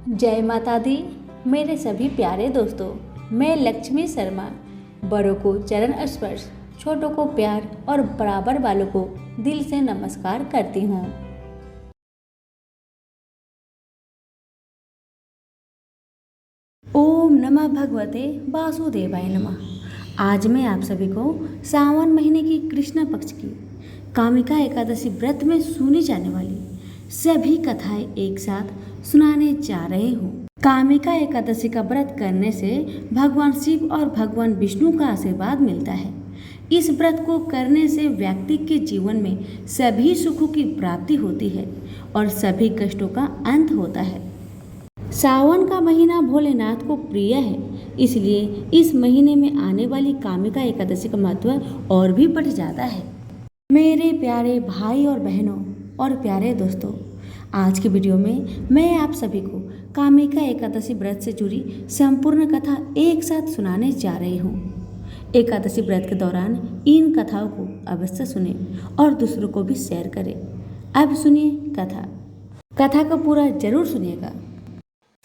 जय माता दी। मेरे सभी प्यारे दोस्तों, मैं लक्ष्मी शर्मा बड़ों को चरण स्पर्श, छोटों को प्यार और बराबर वालों को दिल से नमस्कार करती हूँ। ओम नमः भगवते वासुदेवाय नमः। आज मैं आप सभी को सावन महीने की कृष्ण पक्ष की कामिका एकादशी व्रत में सुनी जाने वाली सभी कथाएं एक साथ सुनाने जा रही हूँ। कामिका एकादशी का व्रत करने से भगवान शिव और भगवान विष्णु का आशीर्वाद मिलता है। इस व्रत को करने से व्यक्ति के जीवन में सभी सुखों की प्राप्ति होती है और सभी कष्टों का अंत होता है। सावन का महीना भोलेनाथ को प्रिय है, इसलिए इस महीने में आने वाली कामिका एकादशी का महत्व और भी बढ़ जाता है। मेरे प्यारे भाई और बहनों और प्यारे दोस्तों, आज की वीडियो में मैं आप सभी को कामिका एकादशी व्रत से जुड़ी संपूर्ण कथा एक साथ सुनाने जा रही हूँ। एकादशी व्रत के दौरान इन कथाओं को अवश्य सुने और दूसरों को भी शेयर करें। अब सुनिए कथा को पूरा जरूर सुनिएगा।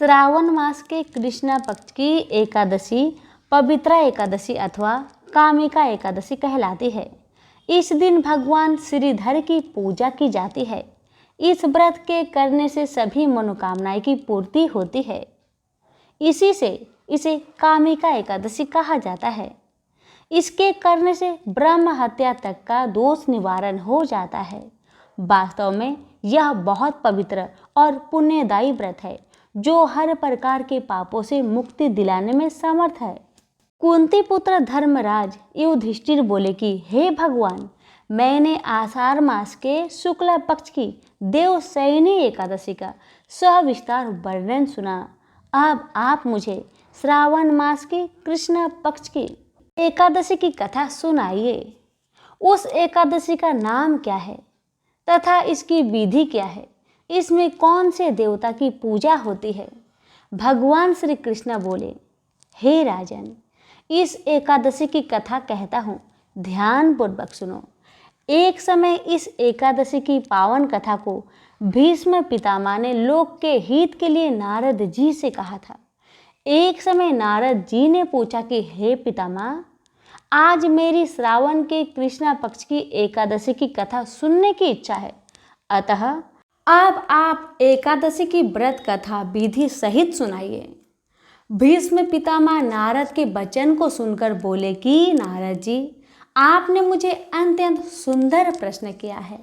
श्रावण मास के कृष्ण पक्ष की एकादशी पवित्रा एकादशी अथवा कामिका एकादशी कहलाती है। इस दिन भगवान श्रीधर की पूजा की जाती है। इस व्रत के करने से सभी मनोकामनाएं की पूर्ति होती है। इसी से इसे कामिका एकादशी कहा जाता है। इसके करने से ब्रह्म हत्या तक का दोष निवारण हो जाता है। वास्तव में यह बहुत पवित्र और पुण्यदायी व्रत है जो हर प्रकार के पापों से मुक्ति दिलाने में समर्थ है। कुंती पुत्र धर्मराज युधिष्ठिर बोले कि हे भगवान, मैंने आषाढ़ मास के शुक्ल पक्ष की देवशयनी एकादशी का सविस्तार वर्णन सुना। अब आप मुझे श्रावण मास की कृष्ण पक्ष की एकादशी की कथा सुनाइए। उस एकादशी का नाम क्या है तथा इसकी विधि क्या है? इसमें कौन से देवता की पूजा होती है? भगवान श्री कृष्ण बोले, हे राजन, इस एकादशी की कथा कहता हूँ, ध्यान पूर्वक सुनो। एक समय इस एकादशी की पावन कथा को भीष्म पितामह ने लोक के हित के लिए नारद जी से कहा था। एक समय नारद जी ने पूछा कि हे पितामह, आज मेरी श्रावण के कृष्ण पक्ष की एकादशी की कथा सुनने की इच्छा है, अतः अब आप एकादशी की व्रत कथा विधि सहित सुनाइए। भीष्म पितामह नारद के वचन को सुनकर बोले कि नारद जी, आपने मुझे अत्यंत सुंदर प्रश्न किया है।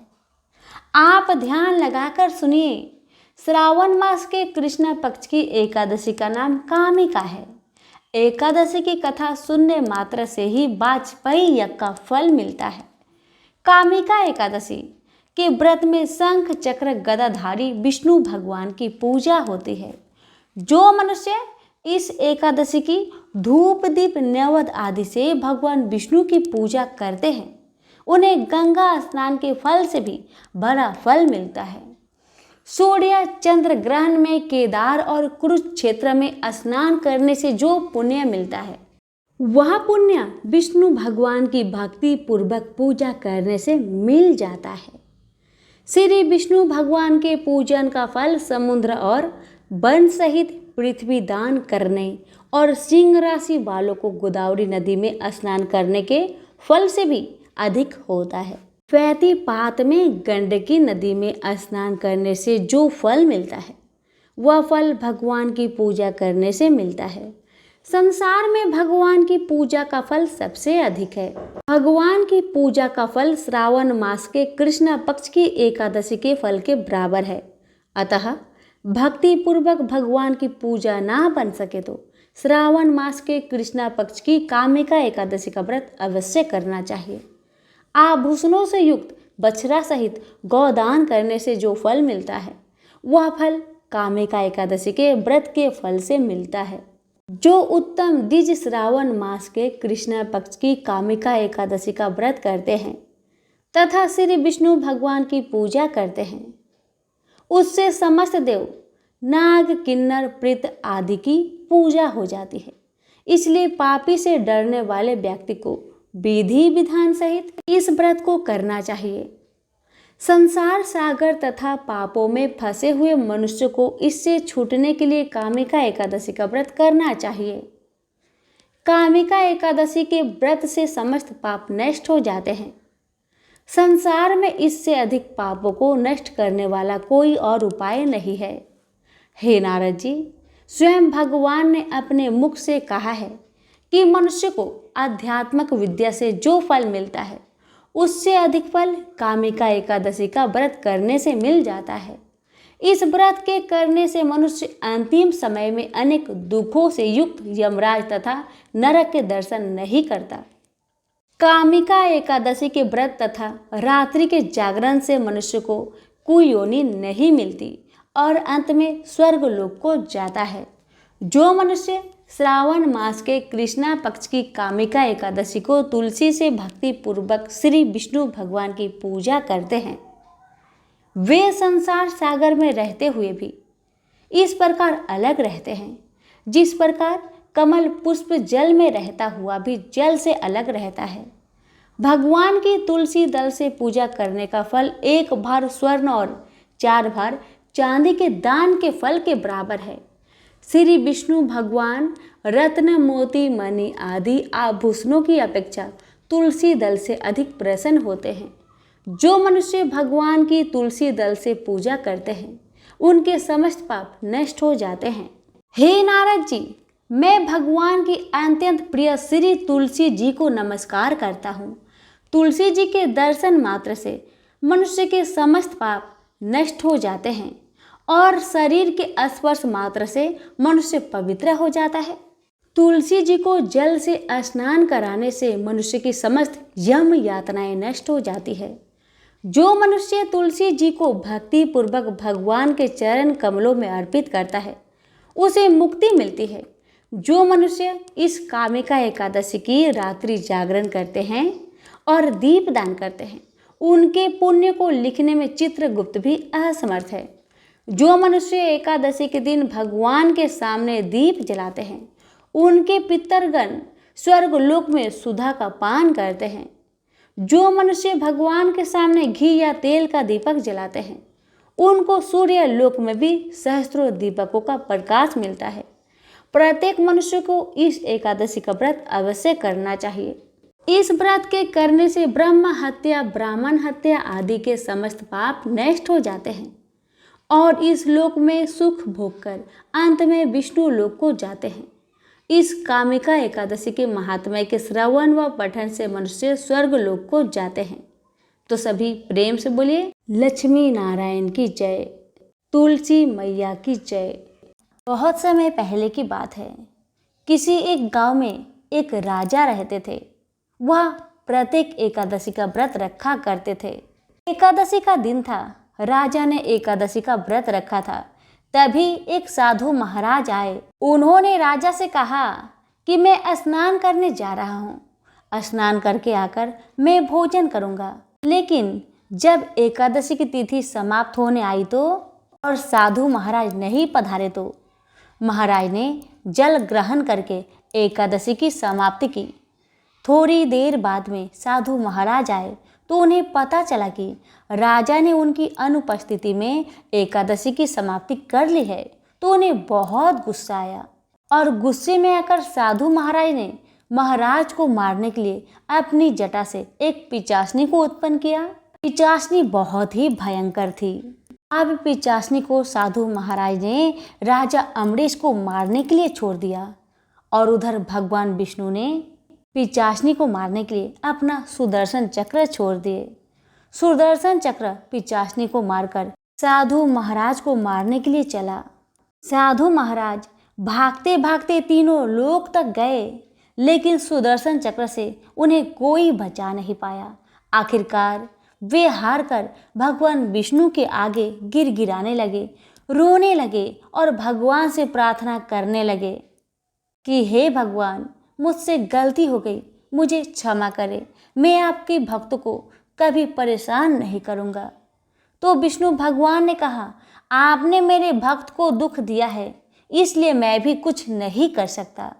आप ध्यान लगाकर सुनिए। श्रावण मास के कृष्ण पक्ष की एकादशी का नाम कामिका है। एकादशी की कथा सुनने मात्र से ही वाजपेयी यज्ञ का फल मिलता है। कामिका एकादशी के व्रत में शंख चक्र गदाधारी विष्णु भगवान की पूजा होती है। जो मनुष्य इस एकादशी की धूप दीप नैवेद्य आदि से भगवान विष्णु की पूजा करते हैं, उन्हें गंगा स्नान के फल से भी बड़ा फल मिलता है। सूर्य चंद्र ग्रहण में केदार और कुरुक्षेत्र में स्नान करने से जो पुण्य मिलता है, वह पुण्य विष्णु भगवान की भक्ति पूर्वक पूजा करने से मिल जाता है। श्री विष्णु भगवान के पूजन का फल समुद्र और वन सहित पृथ्वी दान करने और सिंह राशि वालों को गोदावरी नदी में स्नान करने के फल से भी अधिक होता है। व्यतिपात में गंडकी नदी में स्नान करने से जो फल मिलता है, वह फल भगवान की पूजा करने से मिलता है। संसार में भगवान की पूजा का फल सबसे अधिक है। भगवान की पूजा का फल श्रावण मास के कृष्ण पक्ष की एकादशी के फल के बराबर है। अतः भक्ति पूर्वक भगवान की पूजा ना बन सके तो श्रावण मास के कृष्ण पक्ष की कामिका एकादशी का व्रत अवश्य करना चाहिए। आभूषणों से युक्त बछड़ा सहित गौदान करने से जो फल मिलता है, वह फल कामिका एकादशी के व्रत के फल से मिलता है। जो उत्तम द्विज श्रावण मास के कृष्ण पक्ष की कामिका एकादशी का व्रत करते हैं तथा श्री विष्णु भगवान की पूजा करते हैं, उससे समस्त देव, नाग, किन्नर, प्रेत आदि की पूजा हो जाती है। इसलिए पापी से डरने वाले व्यक्ति को विधि विधान सहित इस व्रत को करना चाहिए। संसार सागर तथा पापों में फंसे हुए मनुष्य को इससे छूटने के लिए कामिका एकादशी का व्रत करना चाहिए। कामिका एकादशी के व्रत से समस्त पाप नष्ट हो जाते हैं। संसार में इससे अधिक पापों को नष्ट करने वाला कोई और उपाय नहीं है। हे नारद जी, स्वयं भगवान ने अपने मुख से कहा है कि मनुष्य को आध्यात्मिक विद्या से जो फल मिलता है उससे अधिक फल कामिका एकादशी का व्रत करने से मिल जाता है। इस व्रत के करने से मनुष्य अंतिम समय में अनेक दुखों से युक्त यमराज तथा नरक के दर्शन नहीं करता। कामिका एकादशी के व्रत तथा रात्रि के जागरण से मनुष्य को कुयोनि नहीं मिलती और अंत में स्वर्ग लोक को जाता है। जो मनुष्य श्रावण मास के कृष्णा पक्ष की कामिका एकादशी को तुलसी से भक्ति पूर्वक श्री विष्णु भगवान की पूजा करते हैं, वे संसार सागर में रहते हुए भी इस प्रकार अलग रहते हैं जिस प्रकार कमल पुष्प जल में रहता हुआ भी जल से अलग रहता है। भगवान की तुलसी दल से पूजा करने का फल 1 भार स्वर्ण और 4 भार चांदी के दान के फल के बराबर है। श्री विष्णु भगवान रत्न मोती मणि आदि आभूषणों की अपेक्षा तुलसी दल से अधिक प्रसन्न होते हैं। जो मनुष्य भगवान की तुलसी दल से पूजा करते हैं उनके समस्त पाप नष्ट हो जाते हैं। हे नारद जी, मैं भगवान की अत्यंत प्रिय श्री तुलसी जी को नमस्कार करता हूँ। तुलसी जी के दर्शन मात्र से मनुष्य के समस्त पाप नष्ट हो जाते हैं और शरीर के स्पर्श मात्र से मनुष्य पवित्र हो जाता है। तुलसी जी को जल से स्नान कराने से मनुष्य की समस्त यम यातनाएं नष्ट हो जाती है। जो मनुष्य तुलसी जी को भक्ति पूर्वक भगवान के चरण कमलों में अर्पित करता है उसे मुक्ति मिलती है। जो मनुष्य इस कामिका एकादशी की रात्रि जागरण करते हैं और दीप दान करते हैं उनके पुण्य को लिखने में चित्रगुप्त भी असमर्थ है। जो मनुष्य एकादशी के दिन भगवान के सामने दीप जलाते हैं उनके पितरगण स्वर्ग लोक में सुधा का पान करते हैं। जो मनुष्य भगवान के सामने घी या तेल का दीपक जलाते हैं उनको सूर्य लोक में भी सहस्त्रों दीपकों का प्रकाश मिलता है। प्रत्येक मनुष्य को इस एकादशी का व्रत अवश्य करना चाहिए। इस व्रत के करने से ब्रह्म हत्या ब्राह्मण हत्या आदि के समस्त पाप नष्ट हो जाते हैं और इस लोक में सुख भोग कर अंत में विष्णु लोक को जाते हैं। इस कामिका एकादशी के महात्म्य के श्रवण व पठन से मनुष्य स्वर्ग लोक को जाते हैं। तो सभी प्रेम से बोलिए लक्ष्मी नारायण की जय, तुलसी मैया की जय। बहुत समय पहले की बात है। किसी एक गांव में एक राजा रहते थे। वह प्रत्येक एकादशी का व्रत रखा करते थे। एकादशी का दिन था। राजा ने एकादशी का व्रत रखा था। तभी एक साधु महाराज आए। उन्होंने राजा से कहा कि मैं स्नान करने जा रहा हूँ। स्नान करके आकर मैं भोजन करूँगा। लेकिन जब एकादशी की तिथि समाप्त होने आई तो और साधु महाराज नहीं पधारे तो महाराज ने जल ग्रहण करके एकादशी की समाप्ति की। थोड़ी देर बाद में साधु महाराज आए तो उन्हें पता चला कि राजा ने उनकी अनुपस्थिति में एकादशी की समाप्ति कर ली है। तो उन्हें बहुत गुस्सा आया और गुस्से में आकर साधु महाराज ने महाराज को मारने के लिए अपनी जटा से एक पिचासनी को उत्पन्न किया। पिचासनी बहुत ही भयंकर थी। अब पिचासनी को साधु महाराज ने राजा अम्बरीश को मारने के लिए छोड़ दिया और उधर भगवान विष्णु ने पिचासनी को मारने के लिए अपना सुदर्शन चक्र छोड़ दिए। सुदर्शन चक्र पिचासनी को मारकर साधु महाराज को मारने के लिए चला। साधु महाराज भागते भागते तीनों लोक तक गए, लेकिन सुदर्शन चक्र से उन्हें कोई बचा नहीं पाया। आखिरकार वे हार कर भगवान विष्णु के आगे गिड़गिड़ाने लगे, रोने लगे और भगवान से प्रार्थना करने लगे कि हे भगवान, मुझसे गलती हो गई, मुझे क्षमा करें, मैं आपके भक्त को कभी परेशान नहीं करूँगा। तो विष्णु भगवान ने कहा, आपने मेरे भक्त को दुख दिया है, इसलिए मैं भी कुछ नहीं कर सकता।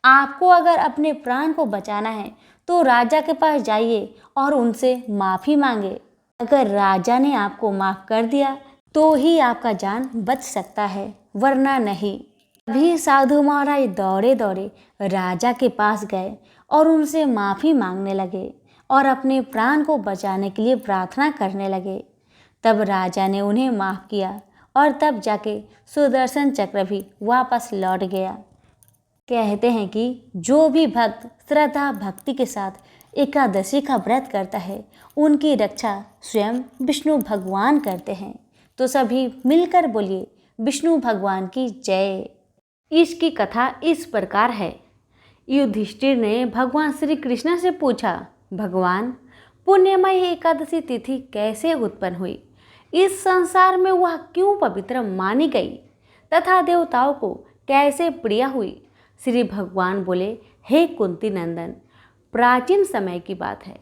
आपको अगर अपने प्राण को बचाना है तो राजा के पास जाइए और उनसे माफ़ी मांगे। अगर राजा ने आपको माफ कर दिया तो ही आपका जान बच सकता है, वरना नहीं। अभी साधु महाराज दौड़े दौड़े राजा के पास गए और उनसे माफ़ी मांगने लगे और अपने प्राण को बचाने के लिए प्रार्थना करने लगे। तब राजा ने उन्हें माफ़ किया और तब जाके सुदर्शन चक्र भी वापस लौट गया। कहते हैं कि जो भी भक्त श्रद्धा भक्ति के साथ एकादशी का व्रत करता है, उनकी रक्षा स्वयं विष्णु भगवान करते हैं। तो सभी मिलकर बोलिए विष्णु भगवान की जय। इसकी कथा इस प्रकार है। युधिष्ठिर ने भगवान श्री कृष्ण से पूछा, भगवान, पुण्यमयी एकादशी तिथि कैसे उत्पन्न हुई? इस संसार में वह क्यों पवित्र मानी गई तथा देवताओं को कैसे प्रिय हुई? श्री भगवान बोले, हे कुंती नंदन, प्राचीन समय की बात है।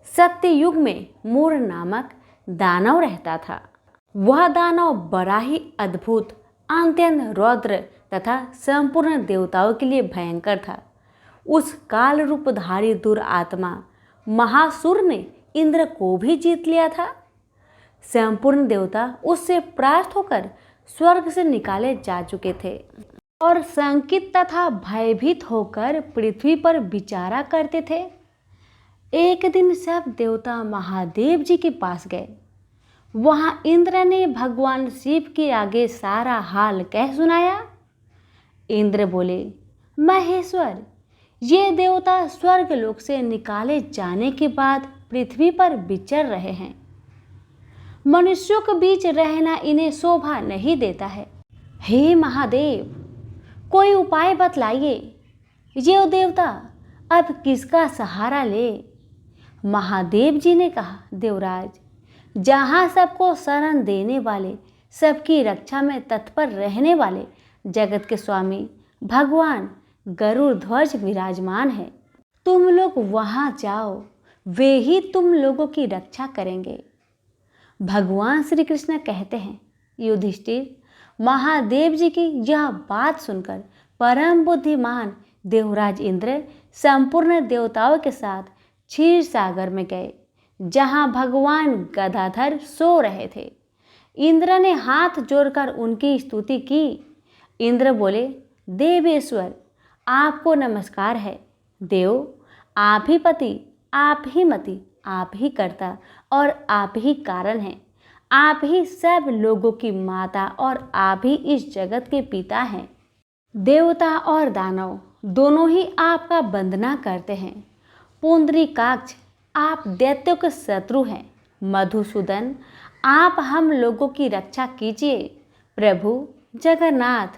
सत्य युग में मूर नामक दानव रहता था। वह दानव बड़ा ही अद्भुत, अत्यंत रौद्र तथा संपूर्ण देवताओं के लिए भयंकर था। उस काल रूपधारी दुरात्मा महासुर ने इंद्र को भी जीत लिया था। संपूर्ण देवता उससे परास्त होकर स्वर्ग से निकाले जा चुके थे और शंकित तथा भयभीत होकर पृथ्वी पर विचारा करते थे। एक दिन सब देवता महादेव जी के पास गए। वहां इंद्र ने भगवान शिव के आगे सारा हाल कह सुनाया। इंद्र बोले, महेश्वर, ये देवता स्वर्ग लोक से निकाले जाने के बाद पृथ्वी पर विचर रहे हैं। मनुष्यों के बीच रहना इन्हें शोभा नहीं देता है। हे महादेव, कोई उपाय बतलाइए। ये देवता अब किसका सहारा ले? महादेव जी ने कहा, देवराज, जहाँ सबको शरण देने वाले, सबकी रक्षा में तत्पर रहने वाले जगत के स्वामी भगवान गरुड़ ध्वज विराजमान है, तुम लोग वहाँ जाओ, वे ही तुम लोगों की रक्षा करेंगे। भगवान श्री कृष्ण कहते हैं, युधिष्ठिर, महादेव जी की यह बात सुनकर परम बुद्धिमान देवराज इंद्र संपूर्ण देवताओं के साथ क्षीर सागर में गए, जहाँ भगवान गदाधर सो रहे थे। इंद्र ने हाथ जोड़कर उनकी स्तुति की। इंद्र बोले, देवेश्वर, आपको नमस्कार है। देव, आप ही पति, आप ही मति, आप ही कर्ता और आप ही कारण हैं। आप ही सब लोगों की माता और आप ही इस जगत के पिता हैं। देवता और दानव दोनों ही आपका वंदना करते हैं। पुंडरीकाक्ष, आप दैत्यों के शत्रु हैं। मधुसूदन, आप हम लोगों की रक्षा कीजिए। प्रभु जगन्नाथ,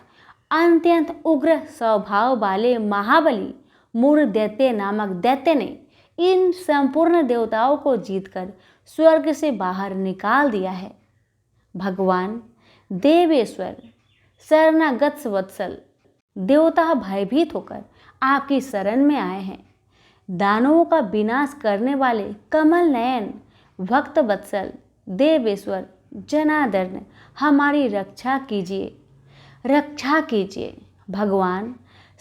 अत्यंत उग्र स्वभाव वाले महाबली मूर दैत्य नामक दैत्य ने इन संपूर्ण देवताओं को जीतकर स्वर्ग से बाहर निकाल दिया है। भगवान देवेश्वर, शरणागत वत्सल, देवता भयभीत होकर आपकी शरण में आए हैं। दानवों का विनाश करने वाले कमल नयन भक्त वत्सल देवेश्वर जनार्दन, हमारी रक्षा कीजिए, रक्षा कीजिए। भगवान,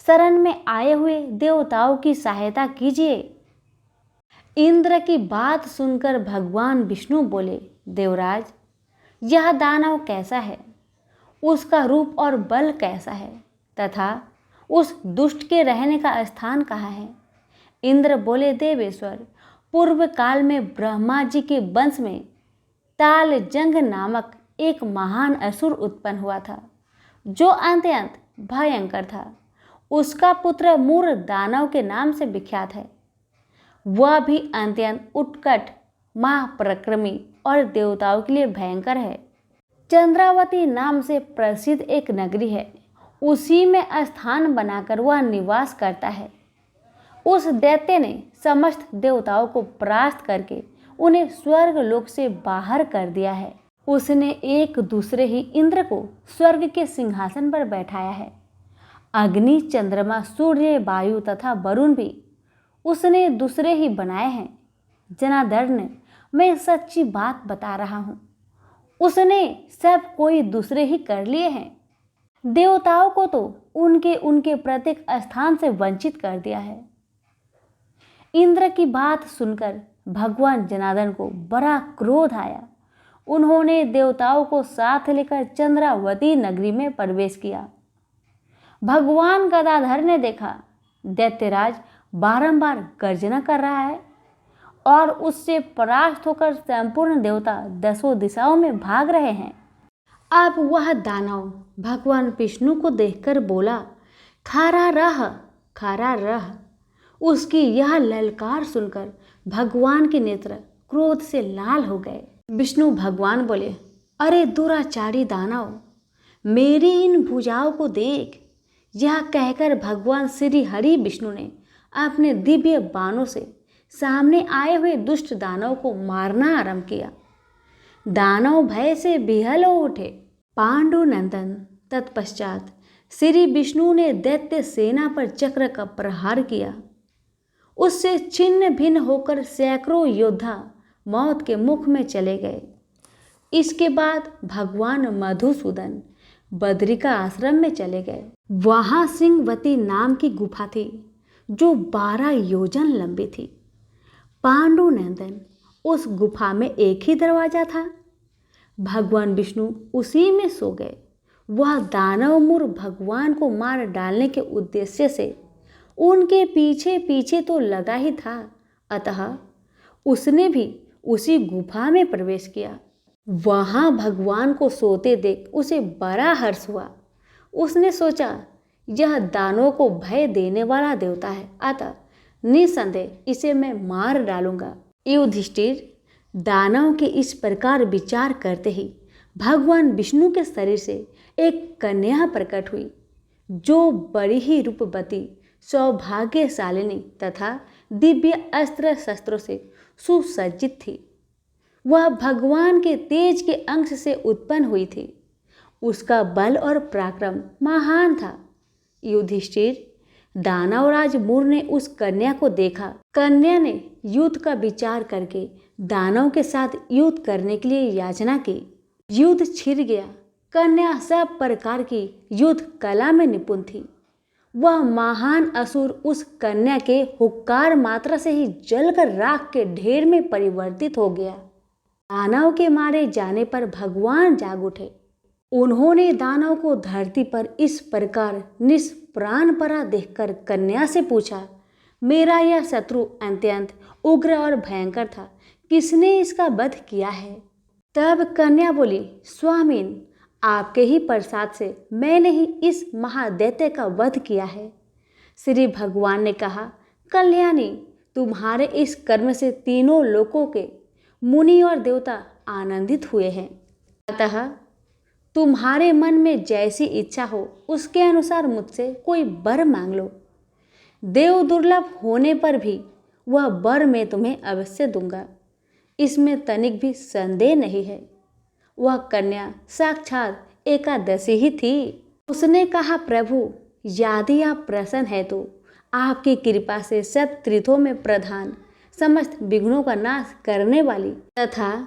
शरण में आए हुए देवताओं की सहायता कीजिए। इंद्र की बात सुनकर भगवान विष्णु बोले, देवराज, यह दानव कैसा है? उसका रूप और बल कैसा है तथा उस दुष्ट के रहने का स्थान कहाँ है? इंद्र बोले, देवेश्वर, पूर्व काल में ब्रह्मा जी के वंश में तालजंग नामक एक महान असुर उत्पन्न हुआ था, जो अत्यंत भयंकर था। उसका पुत्र मूर दानव के नाम से विख्यात है। वह भी अत्यंत उत्कट, महापराक्रमी और देवताओं के लिए भयंकर है। चंद्रावती नाम से प्रसिद्ध एक नगरी है, उसी में स्थान बनाकर वह निवास करता है। उस दैत्य ने समस्त देवताओं को परास्त करके उन्हें स्वर्ग लोक से बाहर कर दिया है। उसने एक दूसरे ही इंद्र को स्वर्ग के सिंहासन पर बैठाया है। अग्नि, चंद्रमा, सूर्य, वायु तथा वरुण भी उसने दूसरे ही बनाए हैं। जनार्दन, मैं सच्ची बात बता रहा हूँ, उसने सब कोई दूसरे ही कर लिए हैं। देवताओं को तो उनके प्रत्येक स्थान से वंचित कर दिया है। इंद्र की बात सुनकर भगवान जनार्दन को बड़ा क्रोध आया। उन्होंने देवताओं को साथ लेकर चंद्रावती नगरी में प्रवेश किया। भगवान गदाधर ने देखा दैत्यराज बारंबार गर्जना कर रहा है और उससे परास्त होकर संपूर्ण देवता दसों दिशाओं में भाग रहे हैं। अब वह दानव भगवान विष्णु को देखकर बोला, खड़ा रह, खड़ा रह। उसकी यह ललकार सुनकर भगवान के नेत्र क्रोध से लाल हो गए। विष्णु भगवान बोले, अरे दुराचारी दानव, मेरी इन भुजाओं को देख। यह कहकर भगवान श्री हरि विष्णु ने अपने दिव्य बाणों से सामने आए हुए दुष्ट दानव को मारना आरंभ किया। दानव भय से विहल हो उठे। पांडु नंदन तत्पश्चात श्री विष्णु ने दैत्य सेना पर चक्र का प्रहार किया। उससे छिन्न भिन्न होकर सैकड़ों योद्धा मौत के मुख में चले गए। इसके बाद भगवान मधुसूदन बद्रिका आश्रम में चले गए। वहाँ सिंहवती नाम की गुफा थी जो 12 योजन लंबी थी। पांडु नंदन उस गुफा में एक ही दरवाजा था। भगवान विष्णु उसी में सो गए। वह दानव मूर भगवान को मार डालने के उद्देश्य से उनके पीछे पीछे तो लगा ही था, अतः उसने भी उसी गुफा में प्रवेश किया। वहाँ भगवान को सोते देख उसे बड़ा हर्ष हुआ। उसने सोचा, यह दानवों को भय देने वाला देवता है, अतः निसंदेह इसे मैं मार डालूंगा। युधिष्ठिर दानव के इस प्रकार विचार करते ही भगवान विष्णु के शरीर से एक कन्या प्रकट हुई, जो बड़ी ही रूपवती, सौभाग्यशालिनी तथा दिव्य अस्त्र शस्त्रों से सुसज्जित थी। वह भगवान के तेज के अंश से उत्पन्न हुई थी। उसका बल और पराक्रम महान था। युधिष्ठिर दानवराज मूर ने उस कन्या को देखा। कन्या ने युद्ध का विचार करके दानव के साथ युद्ध करने के लिए याचना की। युद्ध छिड़ गया। कन्या सब प्रकार की युद्ध कला में निपुण थी। वह महान असुर उस कन्या के हुक्कार मात्रा से ही जलकर राख के ढेर में परिवर्तित हो गया। दानव के मारे जाने पर भगवान जाग उठे। उन्होंने दानव को धरती पर इस प्रकार निष्प्राण पड़ा देखकर कन्या से पूछा, मेरा यह शत्रु अत्यंत उग्र और भयंकर था, किसने इसका वध किया है? तब कन्या बोली, स्वामीन, आपके ही प्रसाद से मैंने ही इस महादैत्य का वध किया है। श्री भगवान ने कहा, कल्याणी, तुम्हारे इस कर्म से तीनों लोकों के मुनि और देवता आनंदित हुए हैं। अतः तुम्हारे मन में जैसी इच्छा हो उसके अनुसार मुझसे कोई वर मांग लो। देव दुर्लभ होने पर भी वह वर मैं तुम्हें अवश्य दूंगा, इसमें तनिक भी संदेह नहीं है। वह कन्या साक्षात एकादशी ही थी। उसने कहा, प्रभु, यदि आप प्रसन्न है तो आपकी कृपा से सब तीर्थों में प्रधान, समस्त विघ्नों का नाश करने वाली तथा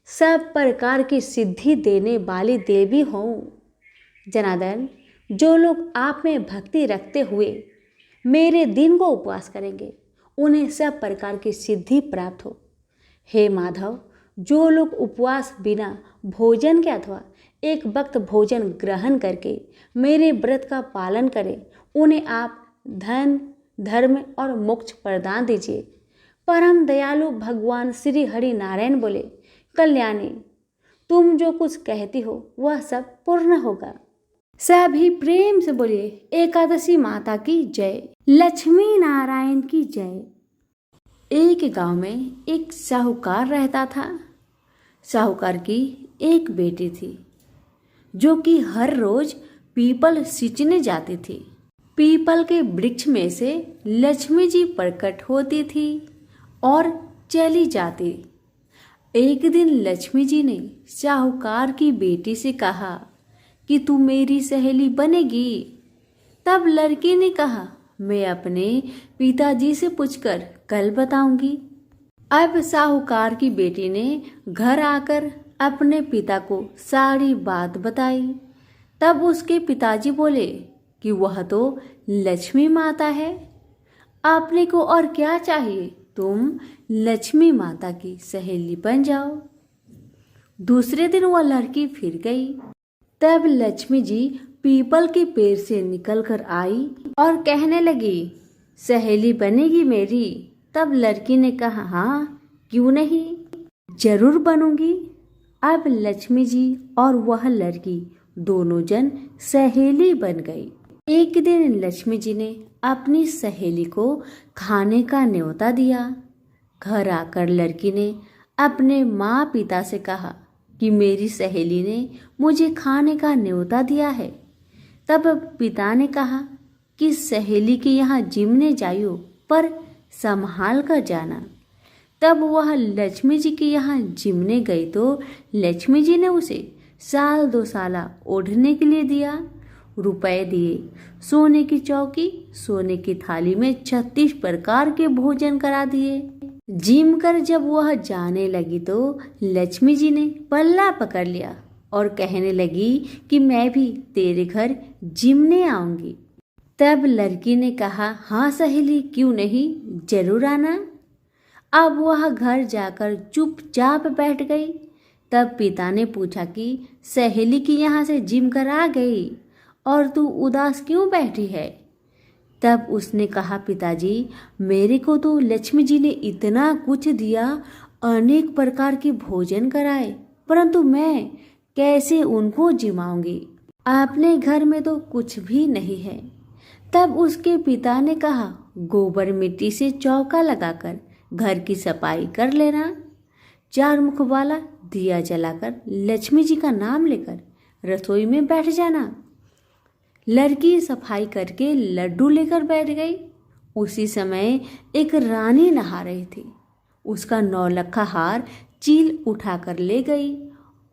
सब प्रकार की सिद्धि देने वाली देवी हों। जनार्दन, जो लोग आप में भक्ति रखते हुए मेरे दिन को उपवास करेंगे, उन्हें सब प्रकार की सिद्धि प्राप्त हो। हे माधव, जो लोग उपवास बिना भोजन के अथवा एक वक्त भोजन ग्रहण करके मेरे व्रत का पालन करें, उन्हें आप धन, धर्म और मोक्ष प्रदान दीजिए। परम दयालु भगवान श्री हरि नारायण बोले, कल्याणी, तुम जो कुछ कहती हो वह सब पूर्ण होगा। सभी प्रेम से बोलिए, एकादशी माता की जय, लक्ष्मी नारायण की जय। एक गांव में एक साहूकार रहता था। साहूकार की एक बेटी थी जो कि हर रोज पीपल सींचने जाती थी। पीपल के वृक्ष में से लक्ष्मी जी प्रकट होती थी और चली जाती। एक दिन लक्ष्मी जी ने साहूकार की बेटी से कहा कि तू मेरी सहेली बनेगी। तब लड़की ने कहा, मैं अपने पिताजी से पूछकर कल बताऊंगी। अब साहूकार की बेटी ने घर आकर अपने पिता को सारी बात बताई। तब उसके पिताजी बोले कि वह तो लक्ष्मी माता है, आपने को और क्या चाहिए, तुम लक्ष्मी माता की सहेली बन जाओ। दूसरे दिन वह लड़की फिर गई। तब लक्ष्मी जी पीपल के पेड़ से निकलकर आई और कहने लगी, सहेली बनेगी मेरी? तब लड़की ने कहा, हाँ क्यों नहीं, जरूर बनूंगी। अब लक्ष्मी जी और वह लड़की दोनों जन सहेली बन गई। एक दिन लक्ष्मी जी ने अपनी सहेली को खाने का न्योता दिया। घर आकर लड़की ने अपने माँ पिता से कहा कि मेरी सहेली ने मुझे खाने का न्योता दिया है। तब पिता ने कहा कि सहेली के यहाँ जिमने जाइयो, पर संभाल कर जाना। तब वह लक्ष्मी जी के यहाँ जिमने गई तो लक्ष्मी जी ने उसे 1-2 साल ओढ़ने के लिए दिया। रुपए दिए, सोने की चौकी, सोने की थाली में 36 प्रकार के भोजन करा दिए। जिम कर जब वह जाने लगी तो लक्ष्मी जी ने पल्ला पकड़ लिया और कहने लगी कि मैं भी तेरे घर जिमने आऊंगी। तब लड़की ने कहा, हाँ सहेली क्यों नहीं, जरूर आना। अब वह घर जाकर चुपचाप बैठ गई। तब पिता ने पूछा कि सहेली की यहाँ से जिम कर आ गई और तू उदास क्यों बैठी है? तब उसने कहा, पिताजी मेरे को तो लक्ष्मी जी ने इतना कुछ दिया, अनेक प्रकार के भोजन कराए, परंतु मैं कैसे उनको जिमाऊंगी? अपने घर में तो कुछ भी नहीं है। तब उसके पिता ने कहा, गोबर मिट्टी से चौका लगाकर घर की सफाई कर लेना, 4 मुख वाला दिया जलाकर लक्ष्मी जी का नाम लेकर रसोई में बैठ जाना। लड़की सफाई करके लड्डू लेकर बैठ गई। उसी समय एक रानी नहा रही थी। उसका 9 लखा हार चील उठाकर ले गई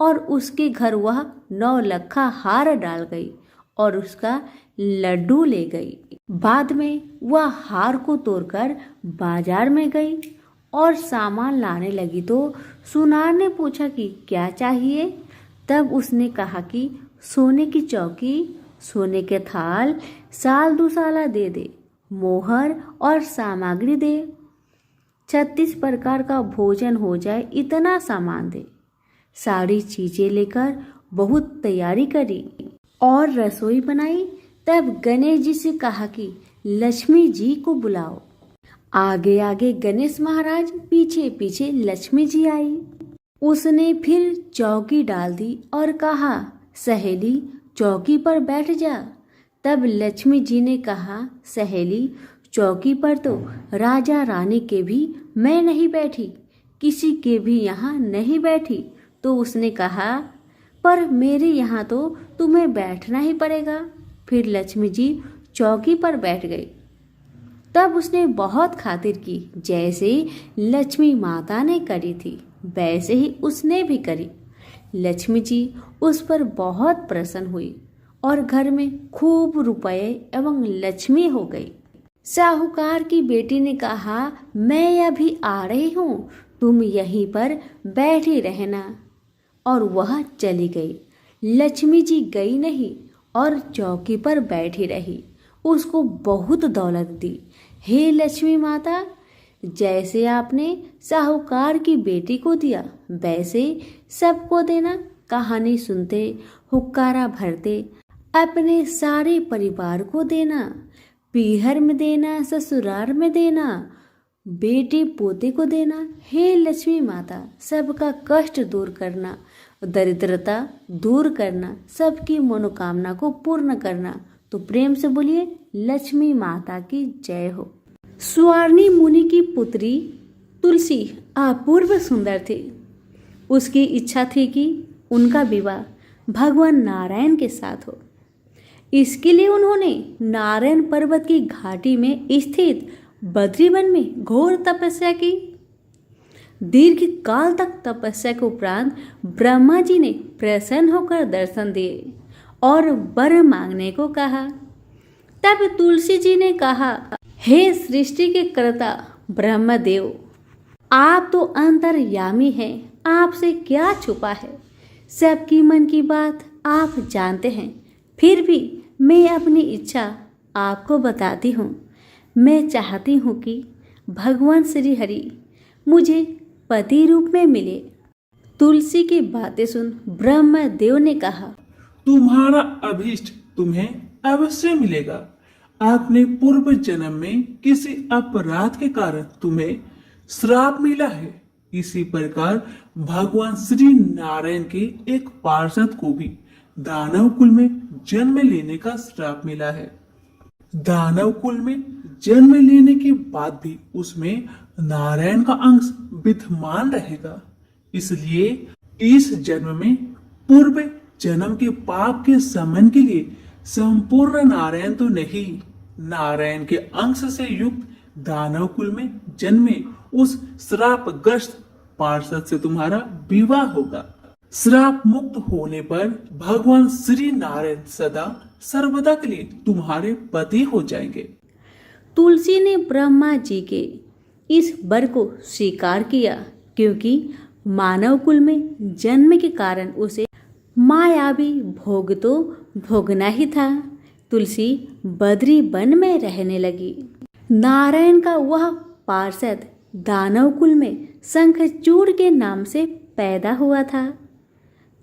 और उसके घर वह 9 लखा हार डाल गई और उसका लड्डू ले गई। बाद में वह हार को तोड़कर बाजार में गई और सामान लाने लगी तो सुनार ने पूछा कि क्या चाहिए? तब उसने कहा कि सोने की चौकी, सोने के थाल, 1-2 साल दे, मोहर और सामग्री दे, 36 प्रकार का भोजन हो जाए इतना सामान दे। सारी चीजें लेकर बहुत तैयारी करी और रसोई बनाई। तब गणेश जी से कहा कि लक्ष्मी जी को बुलाओ। आगे आगे गणेश महाराज, पीछे पीछे लक्ष्मी जी आई। उसने फिर चौकी डाल दी और कहा, सहेली चौकी पर बैठ जा। तब लक्ष्मी जी ने कहा, सहेली चौकी पर तो राजा रानी के भी मैं नहीं बैठी, किसी के भी यहाँ नहीं बैठी। तो उसने कहा, पर मेरे यहाँ तो तुम्हें बैठना ही पड़ेगा। फिर लक्ष्मी जी चौकी पर बैठ गई। तब उसने बहुत खातिर की, जैसे लक्ष्मी माता ने करी थी वैसे ही उसने भी करी। लक्ष्मी जी उस पर बहुत प्रसन्न हुई और घर में खूब रुपए एवं लक्ष्मी हो गई। साहूकार की बेटी ने कहा, मैं अभी आ रही हूँ, तुम यहीं पर बैठी रहना। और वह चली गई। लक्ष्मी जी गई नहीं और चौकी पर बैठी रही। उसको बहुत दौलत दी। हे लक्ष्मी माता, जैसे आपने साहूकार की बेटी को दिया वैसे सबको देना। कहानी सुनते, हुक्कारा भरते अपने सारे परिवार को देना, पीहर में देना, ससुराल में देना, बेटे पोते को देना। हे लक्ष्मी माता, सबका कष्ट दूर करना, दरिद्रता दूर करना, सबकी मनोकामना को पूर्ण करना। तो प्रेम से बोलिए लक्ष्मी माता की जय हो। स्वर्णी मुनि की पुत्री तुलसी अपूर्व सुंदर थी। उसकी इच्छा थी कि उनका विवाह भगवान नारायण के साथ हो। इसके लिए उन्होंने नारायण पर्वत की घाटी में स्थित बद्रीवन में घोर तपस्या की। दीर्घ काल तक तपस्या के उपरांत ब्रह्मा जी ने प्रसन्न होकर दर्शन दिए और वर मांगने को कहा। तब तुलसी जी ने कहा, हे सृष्टि के कर्ता ब्रह्मदेव, आप तो अंतर्यामी हैं, आपसे क्या छुपा है, सबकी मन की बात आप जानते हैं। फिर भी मैं अपनी इच्छा आपको बताती हूँ। मैं चाहती हूँ कि भगवान श्री हरि मुझे पति रूप में मिले। तुलसी की बातें सुन ब्रह्मदेव ने कहा, तुम्हारा अभीष्ट तुम्हें अवश्य मिलेगा। आपने पूर्व जन्म में किसी अपराध के कारण तुम्हें श्राप मिला है। इसी प्रकार भगवान श्री नारायण के एक पार्षद को भी दानव कुल में जन्म लेने का श्राप मिला है। दानव कुल में जन्म लेने के बाद भी उसमें नारायण का अंश विद्यमान रहेगा। इसलिए इस जन्म में पूर्व जन्म के पाप के शमन के लिए संपूर्ण नारायण तो नहीं, नारायण के अंश से युक्त दानव कुल में जन्मे उस श्रापग्रस्त पार्षद से तुम्हारा विवाह होगा। श्राप मुक्त होने पर भगवान श्री नारायण सदा सर्वदा के लिए तुम्हारे पति हो जाएंगे। तुलसी ने ब्रह्मा जी के इस वर को स्वीकार किया, क्योंकि मानव कुल में जन्म के कारण उसे मायावी भोग तो भोगना ही था। तुलसी बद्री वन में रहने लगी। नारायण का वह पार्षद दानव कुल में शंखचूड़ के नाम से पैदा हुआ था।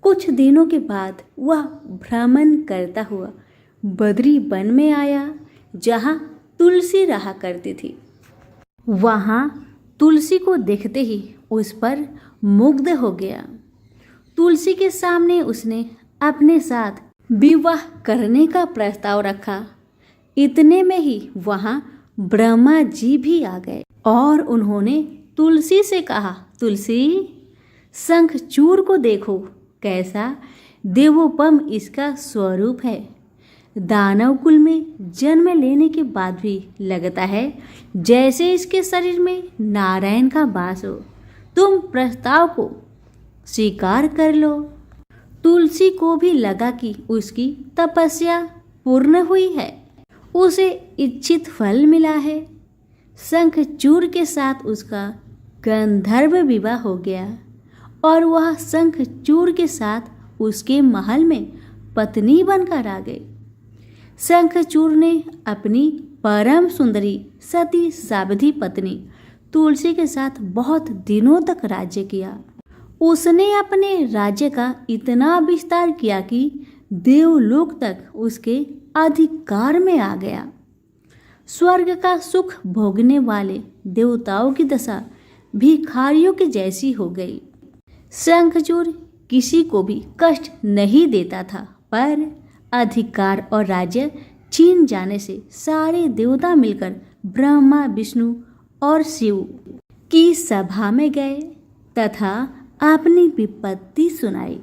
कुछ दिनों के बाद वह भ्रमण करता हुआ बद्री वन में आया, जहाँ तुलसी रहा करती थी। वहाँ तुलसी को देखते ही उस पर मुग्ध हो गया। तुलसी के सामने उसने अपने साथ विवाह करने का प्रस्ताव रखा। इतने में ही वहाँ ब्रह्मा जी भी आ गए और उन्होंने तुलसी से कहा, तुलसी, शंखचूड़ को देखो, कैसा देवोपम इसका स्वरूप है। दानव कुल में जन्म लेने के बाद भी लगता है जैसे इसके शरीर में नारायण का वास हो। तुम प्रस्ताव को स्वीकार कर लो। तुलसी को भी लगा कि उसकी तपस्या पूर्ण हुई है, उसे इच्छित फल मिला है। शंखचूड़ के साथ उसका गंधर्व विवाह हो गया और वह शंखचूड़ के साथ उसके महल में पत्नी बनकर आ गई। शंखचूड़ ने अपनी परम सुंदरी सती सावधि पत्नी तुलसी के साथ बहुत दिनों तक राज्य किया। उसने अपने राज्य का इतना विस्तार किया कि देवलोक तक उसके अधिकार में आ गया। स्वर्ग का सुख भोगने वाले देवताओं की दशा भिखारियों की जैसी हो गई। शंखचूड़ किसी को भी कष्ट नहीं देता था, पर अधिकार और राज्य छीन जाने से सारे देवता मिलकर ब्रह्मा, विष्णु और शिव की सभा में गए तथा अपनी विपत्ति सुनाई।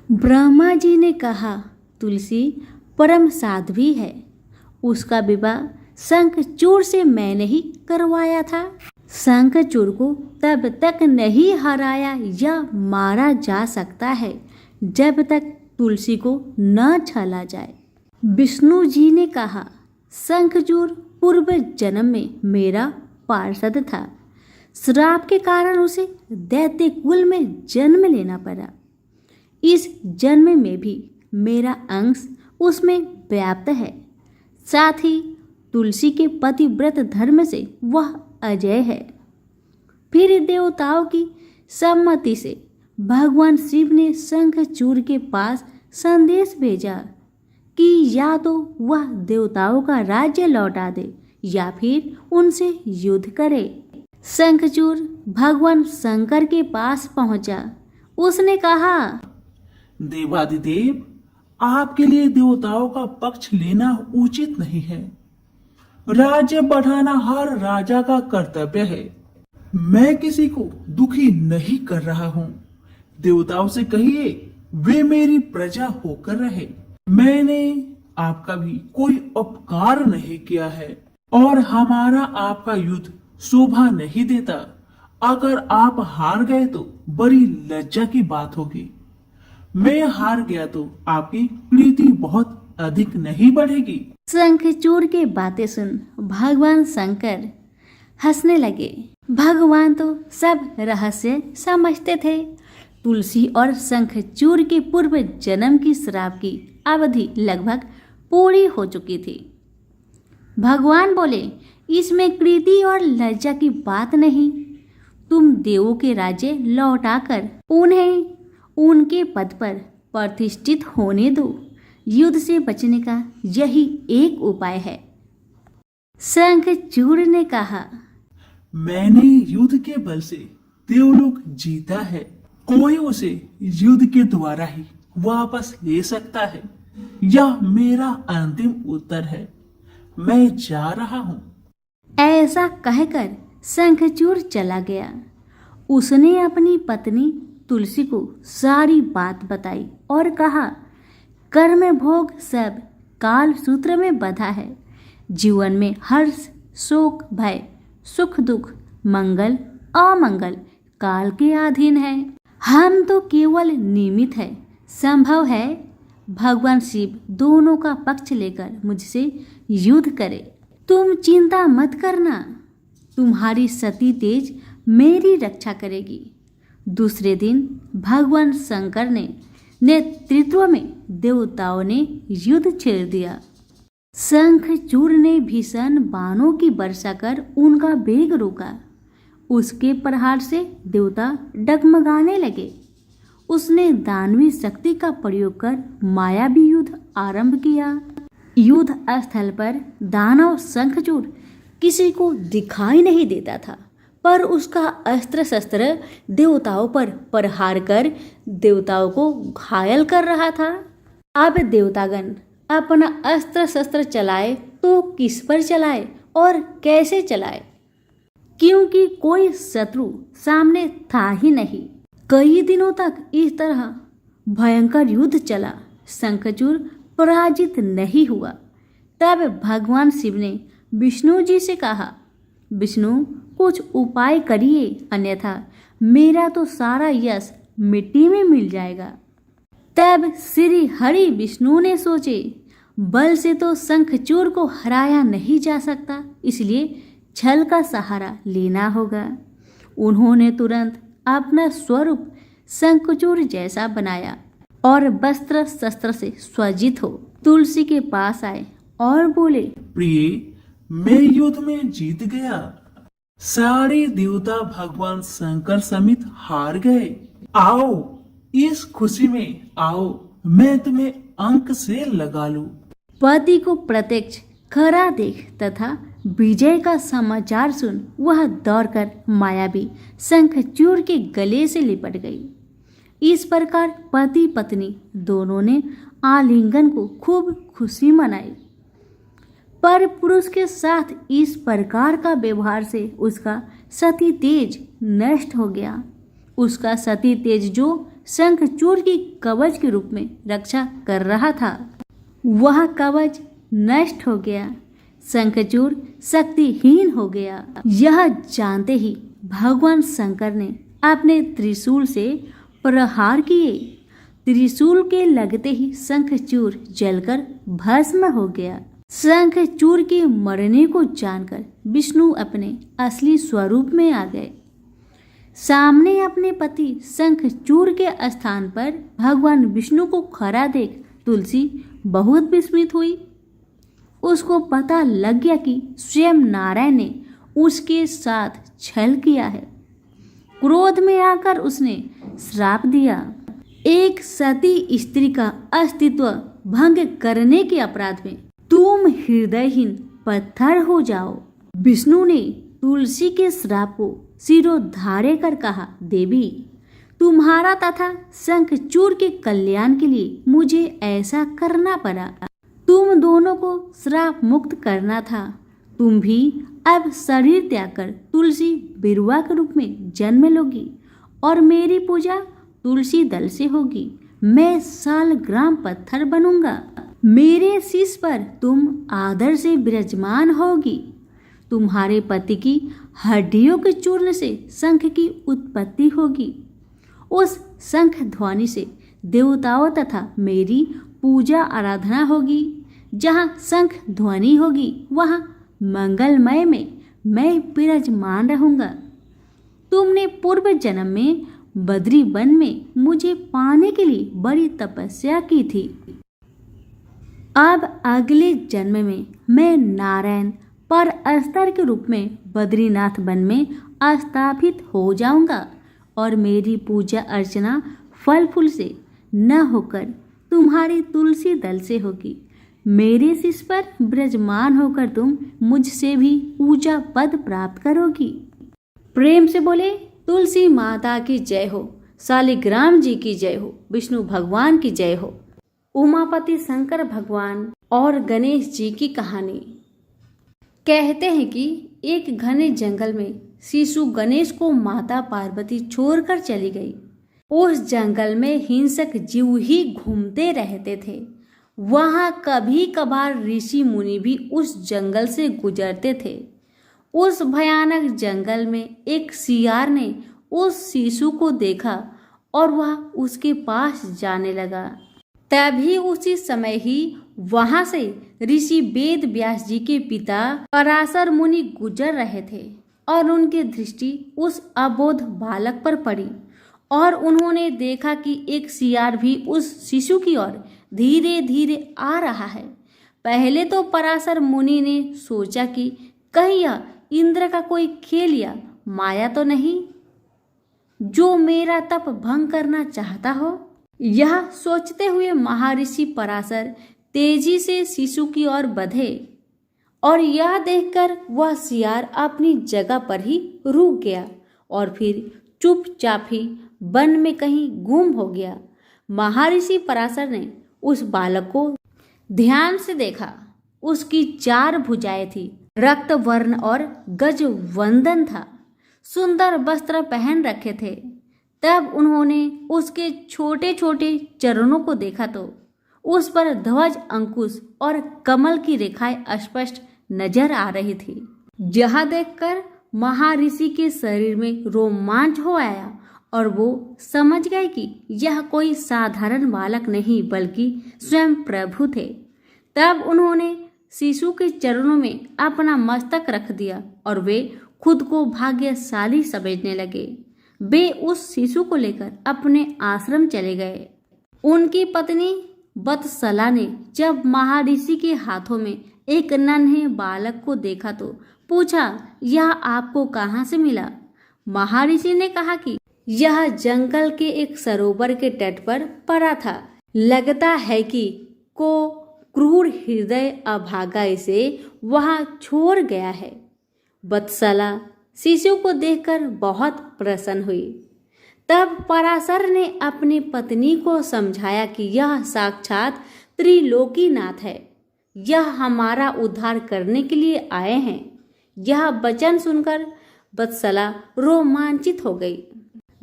ब्रह्मा जी ने कहा, तुलसी परम साध्वी है, उसका विवाह शंखचूड़ से मैंने ही करवाया था। शंखचूड़ को तब तक नहीं हराया या मारा जा सकता है जब तक तुलसी को न छला जाए। विष्णु जी ने कहा, शंखचूड़ पूर्व जन्म में मेरा पार्षद था। श्राप के कारण उसे दैत्य कुल में जन्म लेना पड़ा। इस जन्म में भी मेरा अंश उसमें व्याप्त है। साथ ही तुलसी के पतिव्रत धर्म से वह अजय है। फिर देवताओं की सम्मति से भगवान शिव ने शंखचूड़ के पास संदेश भेजा कि या तो वह देवताओं का राज्य लौटा दे या फिर उनसे युद्ध करे। शंखचूड़ भगवान शंकर के पास पहुंचा। उसने कहा, देवादिदेव, आपके लिए देवताओं का पक्ष लेना उचित नहीं है। राज्य बढ़ाना हर राजा का कर्तव्य है। मैं किसी को दुखी नहीं कर रहा हूँ। देवताओं से कहिए वे मेरी प्रजा होकर रहे। मैंने आपका भी कोई उपकार नहीं किया है और हमारा आपका युद्ध शोभा नहीं देता। अगर आप हार गए तो बड़ी लज्जा की बात होगी। मैं हार गया तो आपकी प्रीति बहुत अधिक नहीं बढ़ेगी। शंखचूड़ की बातें सुन भगवान शंकर हंसने लगे। भगवान तो सब रहस्य समझते थे। तुलसी और शंखचूड़ के पूर्व जन्म की श्राप की अवधि लगभग पूरी हो चुकी थी। भगवान बोले, इसमें कृति और लज्जा की बात नहीं। तुम देवों के राज्य लौटाकर उन्हें उनके पद पर प्रतिष्ठित होने दो। युद्ध से बचने का यही एक उपाय है। शंखचूड़ ने कहा, मैंने युद्ध के बल से देवलोक जीता है। कोई उसे युद्ध के द्वारा ही वापस ले सकता है। यह मेरा अंतिम उत्तर है। मैं जा रहा हूँ। ऐसा कहकर शंखचूड़ चला गया। उसने अपनी पत्नी तुलसी को सारी बात बताई और कहा, कर्म भोग सब काल सूत्र में बंधा है। जीवन में हर्ष, शोक, भय, सुख, दुख, मंगल, अमंगल काल के अधीन है। हम तो केवल निमित्त है। संभव है भगवान शिव दोनों का पक्ष लेकर मुझसे युद्ध करे। तुम चिंता मत करना, तुम्हारी सती तेज मेरी रक्षा करेगी। दूसरे दिन भगवान शंकर ने नेतृत्व में देवताओं ने युद्ध छेड़ दिया। शंखचूड़ ने भीषण बाणों की वर्षा कर उनका वेग रोका। उसके प्रहार से देवता डगमगाने लगे। उसने दानवी शक्ति का प्रयोग कर मायावी युद्ध आरंभ किया। युद्ध स्थल पर दानव शंखचूड़ किसी को दिखाई नहीं देता था, पर उसका अस्त्र शस्त्र देवताओं पर प्रहार कर देवताओं को घायल कर रहा था। अब देवतागण अपना अस्त्र शस्त्र चलाए तो किस पर चलाए और कैसे चलाए, क्योंकि कोई शत्रु सामने था ही नहीं। कई दिनों तक इस तरह भयंकर युद्ध चला। शंखचूड़ पराजित नहीं हुआ। तब भगवान शिव ने विष्णु जी से कहा, विष्णु कुछ उपाय करिए, अन्यथा मेरा तो सारा यश मिट्टी में मिल जाएगा। तब श्री हरि विष्णु ने सोचे, बल से तो शंखचूड़ को हराया नहीं जा सकता, इसलिए छल का सहारा लेना होगा। उन्होंने तुरंत अपना स्वरूप शंखचूड़ जैसा बनाया और वस्त्र शस्त्र से सज्जित हो तुलसी के पास आए और बोले, प्रिय, मैं युद्ध में जीत गया। सारे देवता भगवान शंकर समेत हार गए। आओ, इस खुशी में आओ, मैं तुम्हें अंक से लगा लूं। पति को प्रत्यक्ष खरा देख तथा विजय का समाचार सुन वह दौड़कर मायावी शंखचूड़ के गले से लिपट गई। इस प्रकार पति पत्नी दोनों ने आलिंगन को खूब खुशी मनाई। पर पुरुष के साथ इस प्रकार का व्यवहार से उसका सती तेज नष्ट हो गया। उसका सती तेज जो शंखचूड़ की कवच के रूप में रक्षा कर रहा था, वह कवच नष्ट हो गया। शंखचूड़ शक्तिहीन हो गया। यह जानते ही भगवान शंकर ने अपने त्रिशूल से प्रहार किए। त्रिशूल के लगते ही शंखचूड़ जलकर भस्म हो गया। शंखचूड़ के मरने को जानकर विष्णु अपने असली स्वरूप में आ गए। सामने अपने पति शंखचूड़ के स्थान पर भगवान विष्णु को खड़ा देख तुलसी बहुत विस्मित हुई। उसको पता लग गया कि स्वयं नारायण ने उसके साथ छल किया है। क्रोध में आकर उसने श्राप दिया, एक सती स्त्री का अस्तित्व भंग करने के अपराध में तुम हृदयहीन पत्थर हो जाओ। विष्णु ने तुलसी के श्राप को सिरोधार्य कर कहा, देवी, तुम्हारा तथा शंखचूड़ के कल्याण के लिए मुझे ऐसा करना पड़ा। तुम दोनों को श्राप मुक्त करना था। तुम भी अब शरीर त्याग कर तुलसी बिरुवा के रूप में जन्म लोगी और मेरी पूजा तुलसी दल से होगी। मैं सालग्राम पत्थर बनूंगा। मेरे शीश पर तुम आदर से विराजमान होगी। तुम्हारे पति की हड्डियों के चूर्ण से शंख की उत्पत्ति होगी। उस शंख ध्वनि से देवताओं तथा मेरी पूजा आराधना होगी। जहाँ शंख ध्वनि होगी वहाँ मंगलमय में मैं विराजमान रहूंगा। तुमने पूर्व जन्म में बद्री वन में मुझे पाने के लिए बड़ी तपस्या की थी। अब अगले जन्म में मैं नारायण पर अस्तर के रूप में बद्रीनाथ वन में स्थापित हो जाऊंगा और मेरी पूजा अर्चना फल फूल से न होकर तुम्हारी तुलसी दल से होगी। मेरे शीश पर विराजमान होकर तुम मुझसे भी पूजा पद प्राप्त करोगी। प्रेम से बोले तुलसी माता की जय हो, शालिग्राम जी की जय हो, विष्णु भगवान की जय हो। उमापति शंकर भगवान और गणेश जी की कहानी। कहते हैं कि एक घने जंगल में शिशु गणेश को माता पार्वती छोड़कर चली गई। उस जंगल में हिंसक जीव ही घूमते रहते थे। वहां कभी कभार ऋषि मुनि भी उस जंगल से गुजरते थे। उस भयानक जंगल में एक सियार ने उस शिशु को देखा और वह उसके पास जाने लगा। तभी उसी समय ही वहां से ऋषि वेद व्यास जी के पिता पराशर मुनि गुजर रहे थे और उनकी दृष्टि उस अबोध बालक पर पड़ी और उन्होंने देखा कि एक सियार भी उस शिशु की ओर धीरे धीरे आ रहा है। पहले तो पराशर मुनि ने सोचा कि कहीं यह इंद्र का कोई खेल या माया तो नहीं जो मेरा तप भंग करना चाहता हो। यह सोचते हुए महर्षि पराशर तेजी से शिशु की ओर बढ़े और यह देखकर वह सियार अपनी जगह पर ही रुक गया और फिर चुपचाप ही वन में कहीं गुम हो गया। महर्षि पराशर ने उस बालक को ध्यान से देखा। उसकी 4 भुजाएं थी, रक्त वर्ण और गज वंदन था, सुंदर वस्त्र पहन रखे थे। तब उन्होंने उसके छोटे छोटे चरणों को देखा तो उस पर ध्वज अंकुश और कमल की रेखाएं स्पष्ट नजर आ रही थी। यह देखकर महर्षि के शरीर में रोमांच हो आया और वो समझ गए कि यह कोई साधारण बालक नहीं बल्कि स्वयं प्रभु थे। तब उन्होंने शिशु के चरणों में अपना मस्तक रख दिया और वे खुद को भाग्यशाली समझने लगे। वे उस शिशु को लेकर अपने आश्रम चले गए। उनकी पत्नी वत्सला ने जब महर्षि के हाथों में एक नन्हे बालक को देखा तो पूछा, यह आपको कहाँ से मिला? महर्षि ने कहा कि यह जंगल के एक सरोवर के तट पर पड़ा था। लगता है कि को क्रूर हृदय अभागा इसे वहां छोड़ गया है। वत्सला शिशु को देखकर बहुत प्रसन्न हुई। तब पराशर ने अपनी पत्नी को समझाया कि यह साक्षात त्रिलोकीनाथ है, यह हमारा उद्धार करने के लिए आए हैं। यह वचन सुनकर वत्सला रोमांचित हो गई।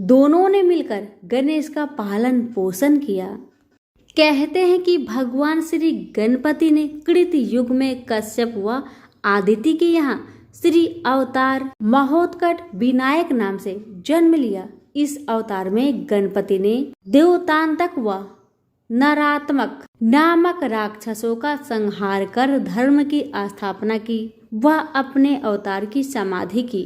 दोनों ने मिलकर गणेश का पालन पोषण किया। कहते हैं कि भगवान श्री गणपति ने कृत युग में कश्यप व आदिति के यहाँ श्री अवतार महोत्कट विनायक नाम से जन्म लिया। इस अवतार में गणपति ने देवतांतक व नरात्मक नामक राक्षसों का संहार कर धर्म की स्थापना की व अपने अवतार की समाधि की।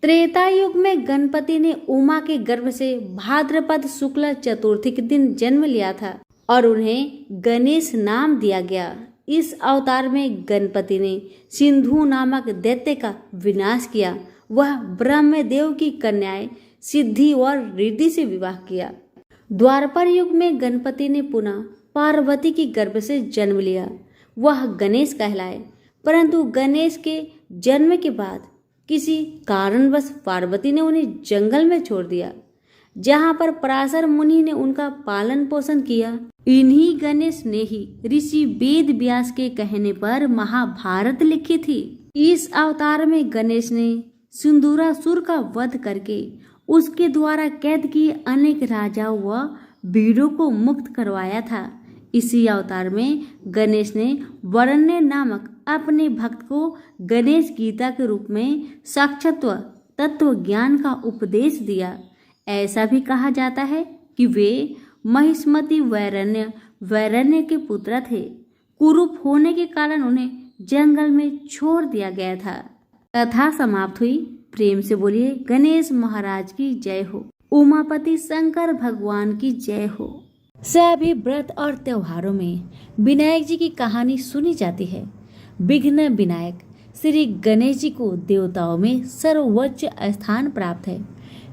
त्रेता युग में गणपति ने उमा के गर्भ से भाद्रपद शुक्ल चतुर्थी के दिन जन्म लिया था और उन्हें गणेश नाम दिया गया। इस अवतार में गणपति ने सिंधु नामक दैत्य का विनाश किया। वह ब्रह्मदेव की कन्याएं सिद्धि और रिद्धि से विवाह किया। द्वापर युग में गणपति ने पुनः पार्वती की गर्भ से जन्म लिया। वह गणेश कहलाए, परंतु गणेश के जन्म के बाद किसी कारणवश पार्वती ने उन्हें जंगल में छोड़ दिया, जहां पर पराशर मुनि ने उनका पालन पोषण किया। इन्हीं गणेश ने ही ऋषि वेद व्यास के कहने पर महाभारत लिखी थी। इस अवतार में गणेश ने सिंदूरासुर का वध करके उसके द्वारा कैद किए अनेक राजाओं व वीरों को मुक्त करवाया था। इसी अवतार में गणेश ने वरण्य नामक अपने भक्त को गणेश गीता के रूप में साक्षात्व तत्व ज्ञान का उपदेश दिया। ऐसा भी कहा जाता है कि वे महिष्मति वैरण्य के पुत्र थे। कुरूप होने के कारण उन्हें जंगल में छोड़ दिया गया था। कथा समाप्त हुई। प्रेम से बोलिए गणेश महाराज की जय हो, उमापति शंकर भगवान की जय हो। सभी व्रत और त्योहारों में विनायक जी की कहानी सुनी जाती है। विघ्न विनायक श्री गणेश जी को देवताओं में सर्वोच्च स्थान प्राप्त है।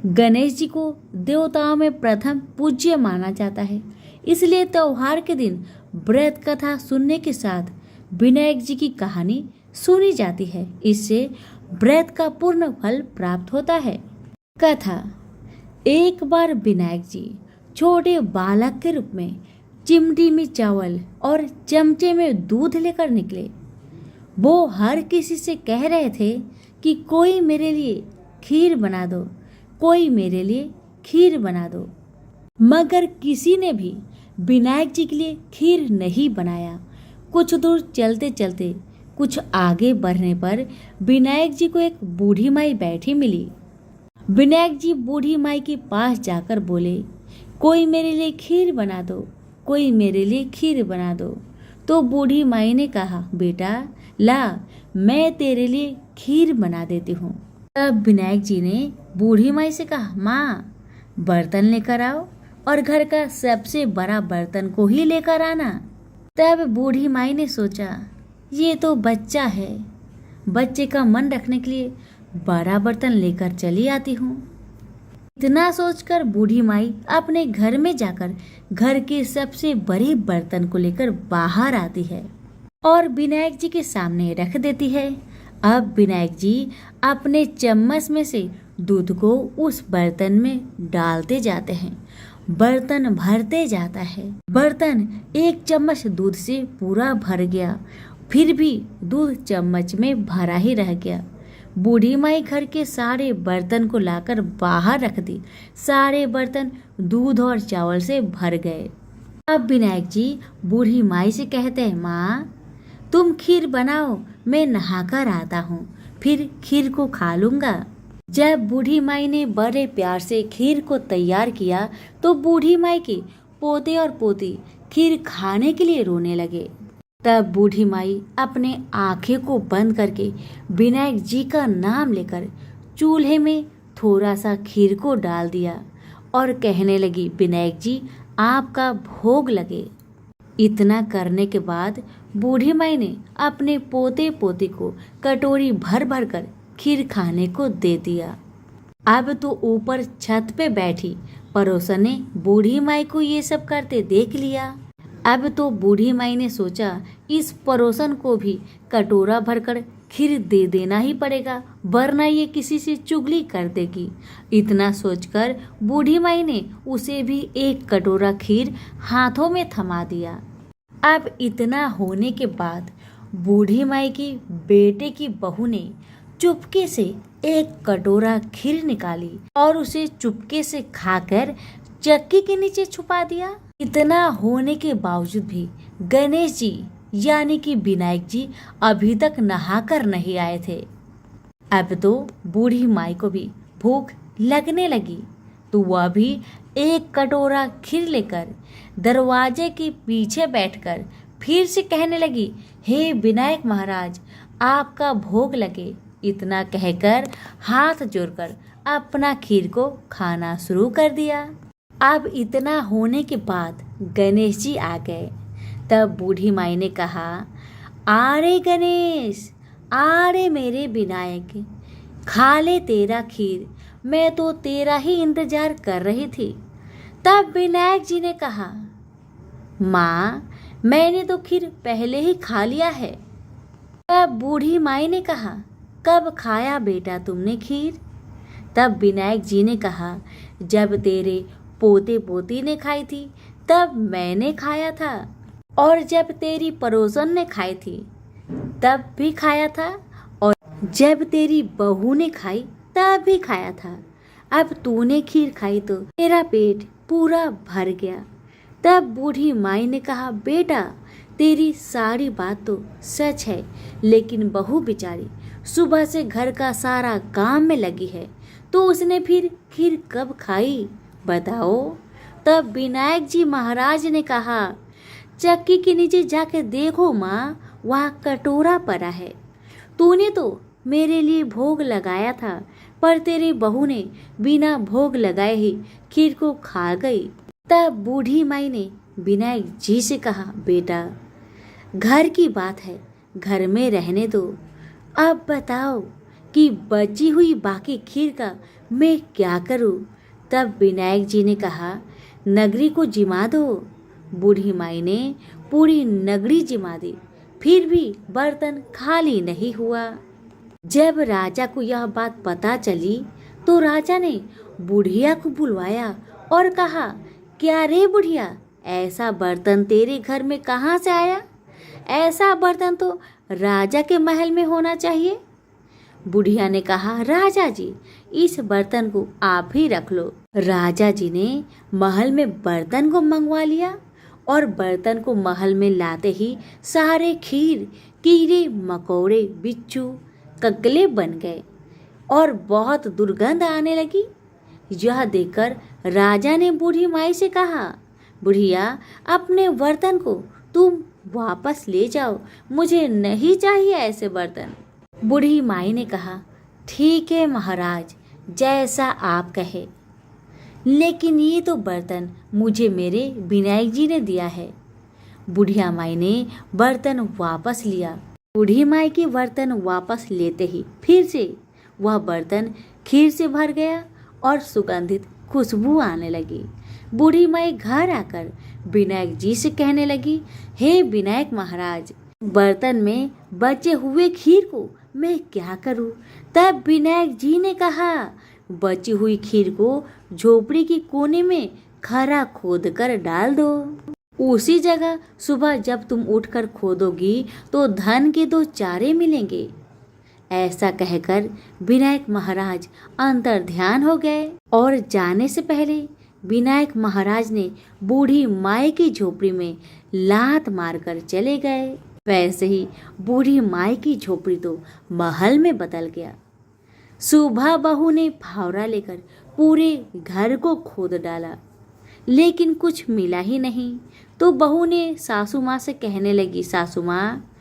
गणेश जी को देवताओं में प्रथम पूज्य माना जाता है। इसलिए त्योहार के दिन व्रत कथा सुनने के साथ विनायक जी की कहानी सुनी जाती है। इससे व्रत का पूर्ण फल प्राप्त होता है। कथा। एक बार विनायक जी छोटे बालक के रूप में चिमटी में चावल और चमचे में दूध लेकर निकले। वो हर किसी से कह रहे थे कि कोई मेरे लिए खीर बना दो, कोई मेरे लिए खीर बना दो। मगर किसी ने भी विनायक जी के लिए खीर नहीं बनाया। कुछ दूर चलते चलते कुछ आगे बढ़ने पर विनायक जी को एक बूढ़ी माई बैठी मिली। विनायक जी बूढ़ी माई के पास जाकर बोले, कोई मेरे लिए खीर बना दो, कोई मेरे लिए खीर बना दो। तो बूढ़ी माई ने कहा, बेटा ला, मैं तेरे लिए खीर बना देती हूँ। तब विनायक जी ने बूढ़ी माई से कहा, माँ बर्तन लेकर आओ और घर का सबसे बड़ा बर्तन को ही लेकर आना। तब बूढ़ी माई ने सोचा, ये तो बच्चा है, बच्चे का मन रखने के लिए बड़ा बर्तन लेकर चली आती हूँ। इतना सोचकर बूढ़ी माई अपने घर में जाकर घर के सबसे बड़े बर्तन को लेकर बाहर आती है और विनायक जी के सामने रख देती है। अब विनायक जी अपने चम्मच में से दूध को उस बर्तन में डालते जाते हैं। बर्तन भरते जाता है। बर्तन एक चम्मच दूध से पूरा भर गया, फिर भी दूध चम्मच में भरा ही रह गया। बूढ़ी माई घर के सारे बर्तन को लाकर बाहर रख दी। सारे बर्तन दूध और चावल से भर गए। अब विनायक जी बूढ़ी माई से कहते हैं, माँ तुम खीर बनाओ, मैं नहाकर आता हूँ, फिर खीर को खा लूँगा। जब बूढ़ी माई ने बड़े प्यार से खीर को तैयार किया तो बूढ़ी माई के पोते और पोती खीर खाने के लिए रोने लगे। तब बूढ़ी माई अपने आंखें को बंद करके विनायक जी का नाम लेकर चूल्हे में थोड़ा सा खीर को डाल दिया और कहने लगी, विनायक जी आपका भोग लगे। इतना करने के बाद बूढ़ी माई ने अपने पोते पोती को कटोरी भर भर कर खीर खाने को दे दिया। अब तो ऊपर छत पे बैठी पड़ोसन ने बूढ़ी माई को ये सब करते देख लिया। अब तो बूढ़ी माई ने सोचा, इस पड़ोसन को भी कटोरा भरकर खीर दे देना ही पड़ेगा, वरना ये किसी से चुगली कर देगी। इतना सोचकर बूढ़ी माई ने उसे भी एक कटोरा खीर हाथों में थमा दिया। अब इतना होने के बाद बूढ़ी माई की बेटे की बहू ने चुपके से एक कटोरा खीर निकाली और उसे चुपके से खाकर चक्की के नीचे छुपा दिया। इतना होने के बावजूद भी गणेश जी यानी कि विनायक जी अभी तक नहाकर नहीं आए थे। अब तो बूढ़ी माई को भी भूख लगने लगी तो वह भी एक कटोरा खीर लेकर दरवाजे के पीछे बैठकर फिर से कहने लगी, हे विनायक महाराज आपका भोग लगे। इतना कहकर हाथ जोड़कर अपना खीर को खाना शुरू कर दिया। अब इतना होने के बाद गणेश जी आ गए। तब बूढ़ी माई ने कहा, आरे गणेश, आरे मेरे विनायक, खा ले तेरा खीर, मैं तो तेरा ही इंतजार कर रही थी। तब विनायक जी ने कहा, माँ मैंने तो खीर पहले ही खा लिया है। तब बूढ़ी माई ने कहा, कब खाया बेटा तुमने खीर? तब विनायक जी ने कहा, जब तेरे पोते पोती ने खाई थी तब मैंने खाया था, और जब तेरी पड़ोसन ने खाई थी तब भी खाया था, और जब तेरी बहू ने खाई तब भी खाया था। अब तूने खीर खाई तो तेरा पेट पूरा भर गया। तब बूढ़ी माई ने कहा, बेटा तेरी सारी बात तो सच है, लेकिन बहू बेचारी सुबह से घर का सारा काम में लगी है, तो उसने फिर खीर कब खाई बताओ? तब विनायक जी महाराज ने कहा, चक्की के नीचे जाकर देखो माँ, वहाँ कटोरा पड़ा है। तूने तो मेरे लिए भोग लगाया था, पर तेरी बहू ने बिना भोग लगाए ही खीर को खा गई। तब बूढ़ी माई ने विनायक जी से कहा, बेटा घर की बात है, घर में रहने दो। अब बताओ कि बची हुई बाकी खीर का मैं क्या करूं? तब विनायक जी ने कहा, नगरी को जिमा दो। बूढ़ी माई ने पूरी नगरी जिमा दी, फिर भी बर्तन खाली नहीं हुआ। जब राजा को यह बात पता चली तो राजा ने बुढ़िया को बुलवाया और कहा, क्या रे बुढ़िया, ऐसा बर्तन तेरे घर में कहाँ से आया? ऐसा बर्तन तो राजा के महल में होना चाहिए। बुढ़िया ने कहा, राजा जी, इस बर्तन को आप ही रख लो। राजा जी ने महल में बर्तन को मंगवा लिया और बर्तन को महल में लाते ही सारे खीर, कीड़े मकोड़े, बिच्छू, ककले बन गए और बहुत दुर्गंध आने लगी। यह देखकर राजा ने बूढ़ी माई से कहा, बुढ़िया, अपने बर्तन को तुम वापस ले जाओ, मुझे नहीं चाहिए ऐसे बर्तन। बूढ़ी माई ने कहा, ठीक है महाराज, जैसा आप कहे, लेकिन ये तो बर्तन मुझे मेरे विनायक जी ने दिया है। बुढ़िया माई ने बर्तन वापस लिया। बूढ़ी माई के बर्तन वापस लेते ही फिर से वह बर्तन खीर से भर गया और सुगंधित खुशबू आने लगी। बूढ़ी माई घर आकर विनायक जी से कहने लगी, हे विनायक महाराज, बर्तन में बचे हुए खीर को मैं क्या करूं? तब विनायक जी ने कहा, बची हुई खीर को झोपड़ी के कोने में खरा खोद कर डाल दो। उसी जगह सुबह जब तुम उठकर खोदोगी तो धन के 2 चारे मिलेंगे। ऐसा कहकर विनायक महाराज अंतर ध्यान हो गए और जाने से पहले विनायक महाराज ने बूढ़ी माई की झोपड़ी में लात मारकर चले गए। वैसे ही बूढ़ी माई की झोपड़ी तो महल में बदल गया। सुबह बहू ने फावड़ा लेकर पूरे घर को खोद डाला, लेकिन कुछ मिला ही नहीं। तो बहू ने सासू माँ से कहने लगी, सासू माँ,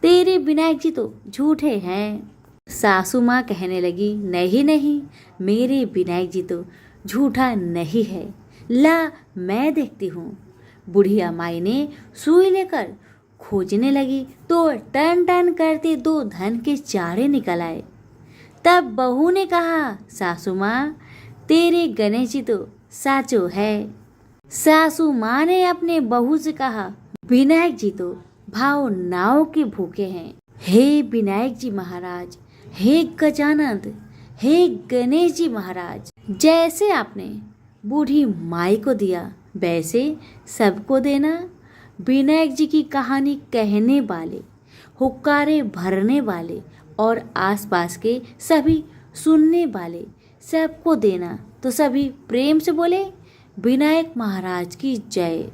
तेरे विनायक जी तो झूठे हैं। सासू माँ कहने लगी, नहीं नहीं, मेरे विनायक जी तो झूठा नहीं है, ला मैं देखती हूँ। बुढ़िया माई ने सुई लेकर खोजने लगी तो टन टन करते 2 धन के चारे निकल आए। तब बहू ने कहा, सासू माँ, तेरे गणेश जी तो साचो है। सासू माँ ने अपने बहू से कहा, विनायक जी तो भावनाओं के भूखे हैं। हे विनायक जी महाराज, हे गजानंद, हे गणेश जी महाराज, जैसे आपने बूढ़ी माई को दिया वैसे सबको देना। विनायक जी की कहानी कहने वाले, हुक्कारे भरने वाले और आसपास के सभी सुनने वाले सबको देना। तो सभी प्रेम से बोले, विनायक महाराज की जय।